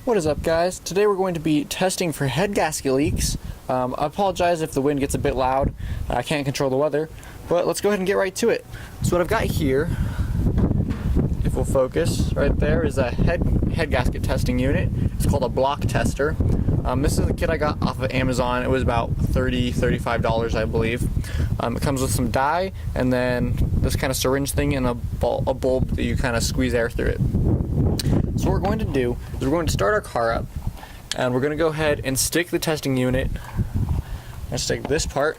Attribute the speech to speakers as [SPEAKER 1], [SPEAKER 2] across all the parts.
[SPEAKER 1] What is up, guys? Today we're going to be testing for head gasket leaks. I apologize if the wind gets a bit loud. I can't control the weather, but let's go ahead and get right to it. So what I've got here, if we'll focus, right there is a head gasket testing unit. It's called a block tester. This is a kit I got off of Amazon. It was about $35, I believe. It comes with some dye and then this kind of syringe thing and a bulb that you kind of squeeze air through it. So what we're going to do is we're going to start our car up and we're going to go ahead and stick the testing unit and stick this part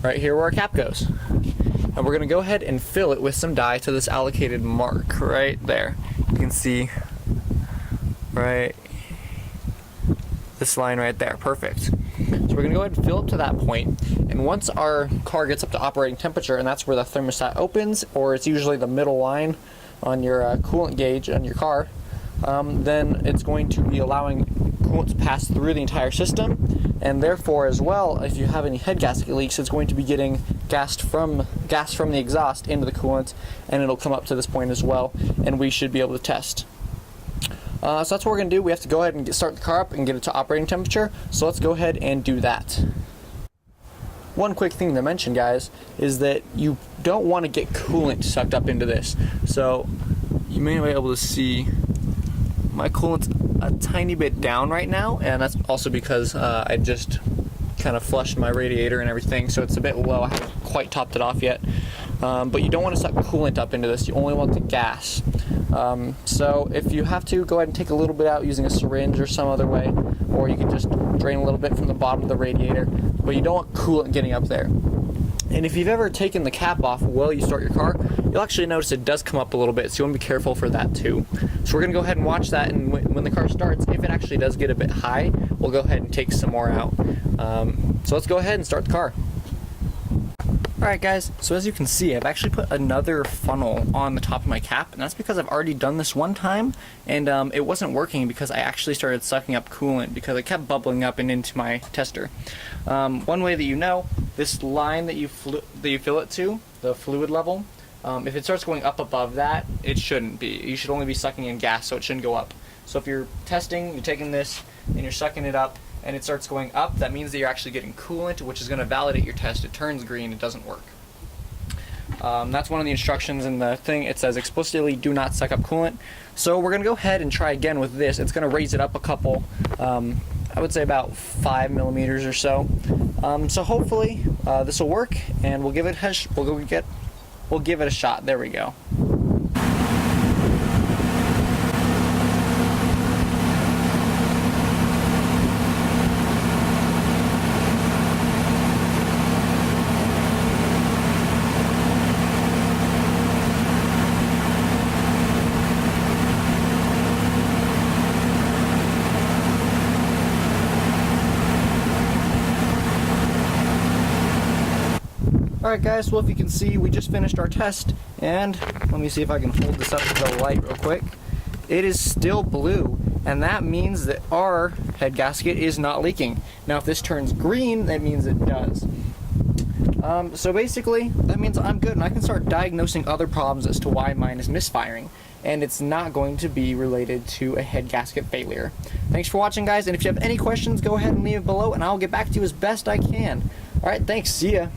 [SPEAKER 1] right here where our cap goes. And we're going to go ahead and fill it with some dye to this allocated mark right there. You can see right this line right there. Perfect. So we're going to go ahead and fill up to that point, and once our car gets up to operating temperature, and that's where the thermostat opens, or it's usually the middle line on your coolant gauge on your car, then it's going to be allowing coolant to pass through the entire system, and therefore as well, if you have any head gasket leaks, it's going to be getting gas from the exhaust into the coolant, and it'll come up to this point as well, and we should be able to test. So that's what we're going to do. We have to go ahead and start the car up and get it to operating temperature, so let's go ahead and do that. One quick thing to mention, guys, is that you don't want to get coolant sucked up into this. So you may be able to see my coolant's a tiny bit down right now, and that's also because I just kind of flushed my radiator and everything, so it's a bit low. I haven't quite topped it off yet. But you don't want to suck coolant up into this. You only want the gas. So if you have to, go ahead and take a little bit out using a syringe or some other way, or you can just drain a little bit from the bottom of the radiator, but you don't want coolant getting up there. And if you've ever taken the cap off while you start your car, you'll actually notice it does come up a little bit, so you want to be careful for that too. So we're going to go ahead and watch that, and when the car starts, if it actually does get a bit high, we'll go ahead and take some more out. So let's go ahead and start the car. Alright guys, so as you can see, I've actually put another funnel on the top of my cap, and that's because I've already done this one time, and it wasn't working because I actually started sucking up coolant because it kept bubbling up and into my tester. One way that you know, this line that you fill it to, the fluid level, if it starts going up above that, it shouldn't be. You should only be sucking in gas, so it shouldn't go up. So if you're testing, you're taking this, and you're sucking it up, and it starts going up, that means that you're actually getting coolant, which is going to validate your test. It turns green, it doesn't work. That's one of the instructions in the thing. It says explicitly, do not suck up coolant. So we're going to go ahead and try again with this. It's going to raise it up a couple, I would say about 5 millimeters or so. So hopefully this will work, and we'll give it a shot. There we go. Alright guys, well if you can see, we just finished our test, and let me see if I can hold this up to the light real quick. It is still blue, and that means that our head gasket is not leaking. Now if this turns green, that means it does. So basically, that means I'm good, and I can start diagnosing other problems as to why mine is misfiring, and it's not going to be related to a head gasket failure. Thanks for watching, guys, and if you have any questions, go ahead and leave it below, and I'll get back to you as best I can. Alright, thanks, see ya!